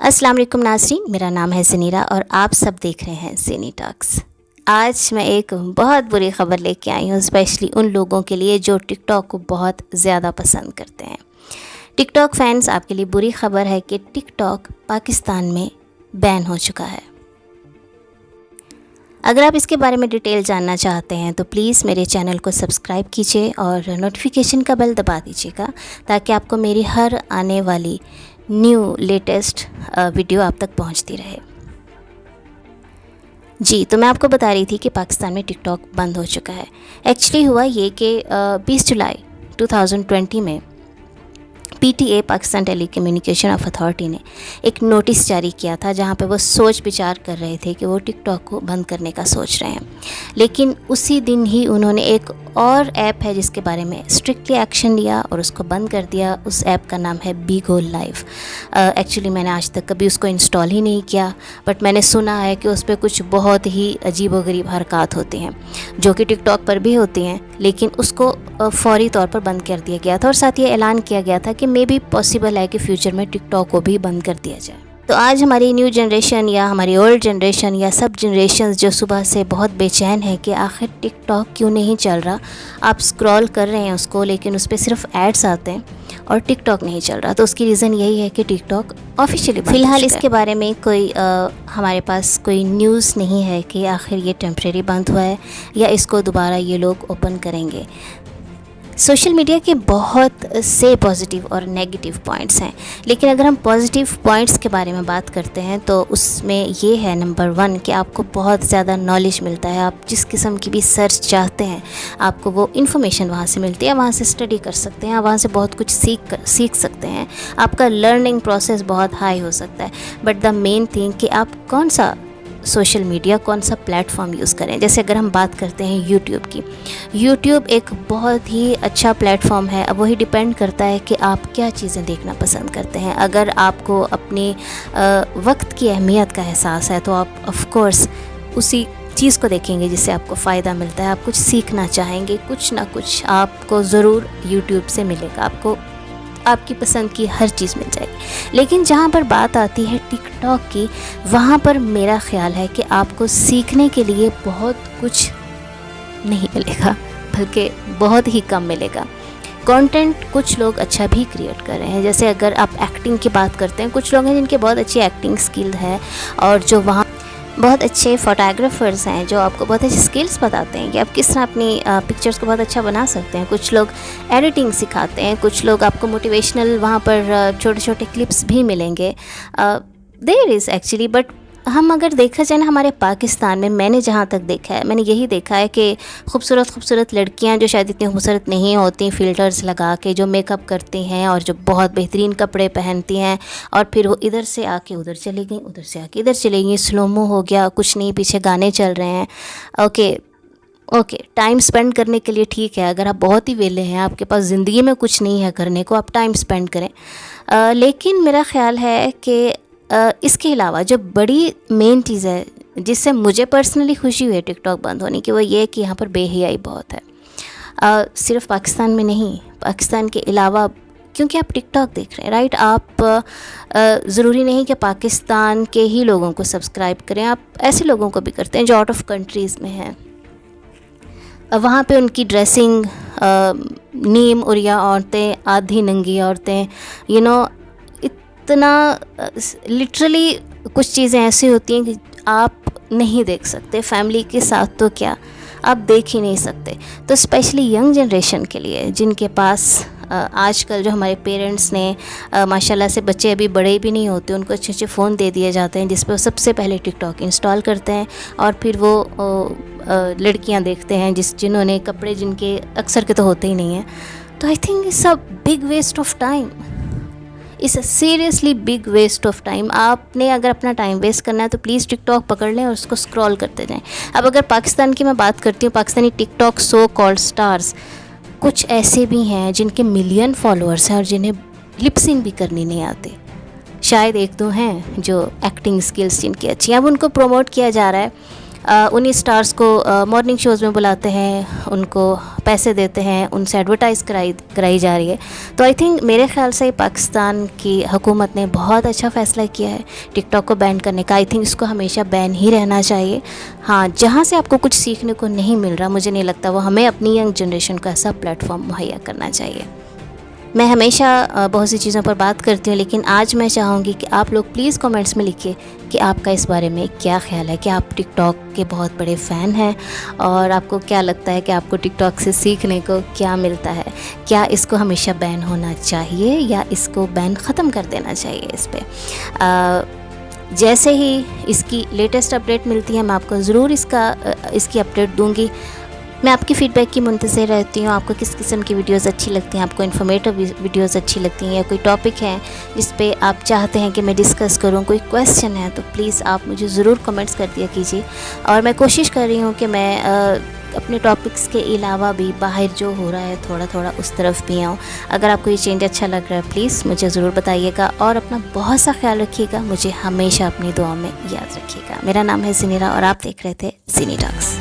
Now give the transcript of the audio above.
अस्सलाम वालेकुम नाज़रीन, मेरा नाम है ज़नीरा और आप सब देख रहे हैं ज़ेनी टॉक्स। आज मैं एक बहुत बुरी ख़बर लेके आई हूँ, स्पेशली उन लोगों के लिए जो टिकटॉक को बहुत ज़्यादा पसंद करते हैं। टिकटॉक फैंस, आपके लिए बुरी ख़बर है कि टिकटॉक पाकिस्तान में बैन हो चुका है। अगर आप इसके बारे में डिटेल जानना चाहते हैं तो प्लीज़ मेरे चैनल को सब्सक्राइब कीजिए और नोटिफिकेशन का बेल दबा दीजिएगा, ताकि आपको मेरी हर आने वाली न्यू लेटेस्ट वीडियो आप तक पहुंचती रहे। जी, तो मैं आपको बता रही थी कि पाकिस्तान में टिकटॉक बंद हो चुका है। एक्चुअली हुआ ये कि 20 जुलाई 2020 में PTA Pakistan telecommunication of authority ने एक नोटिस जारी किया था, जहां पे वो सोच विचार कर रहे थे कि वो टिकटॉक को बंद करने का सोच रहे हैं। लेकिन उसी दिन ही उन्होंने एक और ऐप है जिसके बारे में स्ट्रिक्टली एक्शन लिया और उसको बंद कर दिया। उस ऐप का नाम है बीगो लाइव। एक्चुअली मैंने आज तक कभी उसको इंस्टॉल ही नहीं किया, बट मैंने सुना है कि उस पर कुछ बहुत ही अजीबोगरीब हरकत होती हैं जो कि टिकटॉक पर भी होती हैं, लेकिन उसको फौरी तौर पर बंद कर दिया गया था। और साथ ये ऐलान किया गया था कि मे बी पॉसिबल है कि फ्यूचर में टिकटॉक को भी बंद कर दिया जाए। तो आज हमारी न्यू जनरेशन या हमारी ओल्ड जनरेशन या सब जनरेशन्स जो सुबह से बहुत बेचैन है कि आखिर टिकटॉक क्यों नहीं चल रहा। आप स्क्रॉल कर रहे हैं उसको, लेकिन उस पर सिर्फ एड्स आते हैं और टिकटॉक नहीं चल रहा। तो उसकी रीज़न यही है कि टिकटॉक ऑफिशियली फ़िलहाल इसके बारे में कोई हमारे पास कोई न्यूज़ नहीं है कि आखिर ये टेम्प्रेरी बंद हुआ है या इसको दोबारा ये लोग ओपन करेंगे। सोशल मीडिया के बहुत से पॉजिटिव और नेगेटिव पॉइंट्स हैं, लेकिन अगर हम पॉजिटिव पॉइंट्स के बारे में बात करते हैं तो उसमें ये है नंबर 1 कि आपको बहुत ज़्यादा नॉलेज मिलता है। आप जिस किस्म की भी सर्च चाहते हैं आपको वो इन्फॉर्मेशन वहाँ से मिलती है, वहाँ से स्टडी कर सकते हैं, वहाँ से बहुत कुछ सीख सकते हैं। आपका लर्निंग प्रोसेस बहुत हाई हो सकता है। बट द मेन थिंग कि आप कौन सा सोशल मीडिया, कौन सा प्लेटफॉर्म यूज़ करें। जैसे अगर हम बात करते हैं यूट्यूब की, यूट्यूब एक बहुत ही अच्छा प्लेटफॉर्म है। अब वही डिपेंड करता है कि आप क्या चीज़ें देखना पसंद करते हैं। अगर आपको अपने वक्त की अहमियत का एहसास है तो आप ऑफ कोर्स उसी चीज़ को देखेंगे जिससे आपको फ़ायदा मिलता है। आप कुछ सीखना चाहेंगे, कुछ ना कुछ आपको ज़रूर यूट्यूब से मिलेगा। आपको आपकी पसंद की हर चीज़ मिल जाएगी। लेकिन जहाँ पर बात आती है टिकटॉक की, वहाँ पर मेरा ख्याल है कि आपको सीखने के लिए बहुत कुछ नहीं मिलेगा, बल्कि बहुत ही कम मिलेगा। कंटेंट कुछ लोग अच्छा भी क्रिएट कर रहे हैं। जैसे अगर आप एक्टिंग की बात करते हैं, कुछ लोग हैं जिनके बहुत अच्छी एक्टिंग स्किल है और जो वहाँ बहुत अच्छे फ़ोटोग्राफ़र्स हैं जो आपको बहुत अच्छी स्किल्स बताते हैं कि आप किस तरह अपनी पिक्चर्स को बहुत अच्छा बना सकते हैं। कुछ लोग एडिटिंग सिखाते हैं, कुछ लोग आपको मोटिवेशनल वहाँ पर छोटे छोटे क्लिप्स भी मिलेंगे। देयर इज़ एक्चुअली, बट हम अगर देखा जाए ना, हमारे पाकिस्तान में मैंने जहाँ तक देखा है, मैंने यही देखा है कि खूबसूरत लड़कियाँ जो शायद इतनी खूबसूरत नहीं होती, फ़िल्टर्स लगा के जो मेकअप करती हैं और जो बहुत बेहतरीन कपड़े पहनती हैं, और फिर वो इधर से आके उधर चली गई, उधर से आके इधर चली गई, स्लोमो हो गया, कुछ नहीं, पीछे गाने चल रहे हैं। ओके, टाइम स्पेंड करने के लिए ठीक है। अगर आप बहुत ही वेले हैं, आपके पास ज़िंदगी में कुछ नहीं है करने को, आप टाइम स्पेंड करें। लेकिन मेरा ख़्याल है कि इसके अलावा जो बड़ी मेन चीज़ है जिससे मुझे पर्सनली खुशी हुई है टिकटॉक बंद होने की, वो ये है कि यहाँ पर बेहयाई बहुत है। सिर्फ पाकिस्तान में नहीं, पाकिस्तान के अलावा, क्योंकि आप टिकटॉक देख रहे हैं, राइट। आप ज़रूरी नहीं कि पाकिस्तान के ही लोगों को सब्सक्राइब करें, आप ऐसे लोगों को भी करते हैं जो आउट ऑफ कंट्रीज़ में हैं। वहाँ पे उनकी ड्रेसिंग, नीम उरिया औरतें, आधी नंगी औरतें, इतना लिटरली कुछ चीज़ें ऐसी होती हैं कि आप नहीं देख सकते। फैमिली के साथ तो क्या, आप देख ही नहीं सकते। तो स्पेशली यंग जनरेशन के लिए, जिनके पास आजकल जो हमारे पेरेंट्स ने माशाल्लाह से, बच्चे अभी बड़े भी नहीं होते, उनको अच्छे अच्छे फ़ोन दे दिए जाते हैं जिस पर वो सबसे पहले टिकटॉक इंस्टॉल करते हैं और फिर वो लड़कियां देखते हैं जिन्होंने कपड़े जिनके अक्सर के तो होते ही नहीं हैं। तो I think it's a big waste of time, it's a seriously big waste of time. आपने अगर अपना टाइम वेस्ट करना है तो प्लीज़ टिकटॉक पकड़ लें और उसको स्क्रॉल करते जाएं। अब अगर पाकिस्तान की मैं बात करती हूँ, Pakistani TikTok so called stars, कुछ ऐसे भी हैं जिनके मिलियन फॉलोअर्स हैं और जिन्हें लिपसिंग भी करनी नहीं आती। शायद 1-2 हैं जो एक्टिंग स्किल्स जिनकी अच्छी हैं, अब उनको प्रमोट किया जा रहा है। उन्हीं स्टार्स को मॉर्निंग शोज़ में बुलाते हैं, उनको पैसे देते हैं, उनसे एडवर्टाइज़ कराई जा रही है। तो आई थिंक मेरे ख़्याल से पाकिस्तान की हुकूमत ने बहुत अच्छा फ़ैसला किया है टिकटॉक को बैन करने का। आई थिंक इसको हमेशा बैन ही रहना चाहिए। हाँ, जहाँ से आपको कुछ सीखने को नहीं मिल रहा, मुझे नहीं लगता वो हमें अपनी यंग जनरेशन को ऐसा प्लेटफॉर्म मुहैया करना चाहिए। मैं हमेशा बहुत सी चीज़ों पर बात करती हूँ, लेकिन आज मैं चाहूँगी कि आप लोग प्लीज़ कमेंट्स में लिखिए कि आपका इस बारे में क्या ख्याल है, कि आप टिकटॉक के बहुत बड़े फ़ैन हैं और आपको क्या लगता है कि आपको टिकटॉक से सीखने को क्या मिलता है। क्या इसको हमेशा बैन होना चाहिए या इसको बैन ख़त्म कर देना चाहिए इस पर। जैसे ही इसकी लेटेस्ट अपडेट मिलती है मैं आपको ज़रूर इसकी अपडेट दूँगी। मैं आपकी फ़ीडबैक की मुंतज़िर रहती हूँ। आपको किस किस्म की वीडियोस अच्छी लगती हैं, आपको इन्फॉर्मेटिव वीडियोस अच्छी लगती हैं, या कोई टॉपिक है जिस पे आप चाहते हैं कि मैं डिस्कस करूँ, कोई क्वेश्चन है, तो प्लीज़ आप मुझे ज़रूर कमेंट्स कर दिया कीजिए। और मैं कोशिश कर रही हूँ कि मैं अपने टॉपिक्स के अलावा भी बाहर जो हो रहा है थोड़ा थोड़ा उस तरफ भी आऊँ। अगर आपको ये चेंज अच्छा लग रहा है प्लीज़ मुझे ज़रूर बताइएगा और अपना बहुत सा ख्याल रखिएगा। मुझे हमेशा अपनी दुआ में याद रखिएगा। मेरा नाम है ज़नीरा और आप देख रहे थे ज़नी टॉक्स।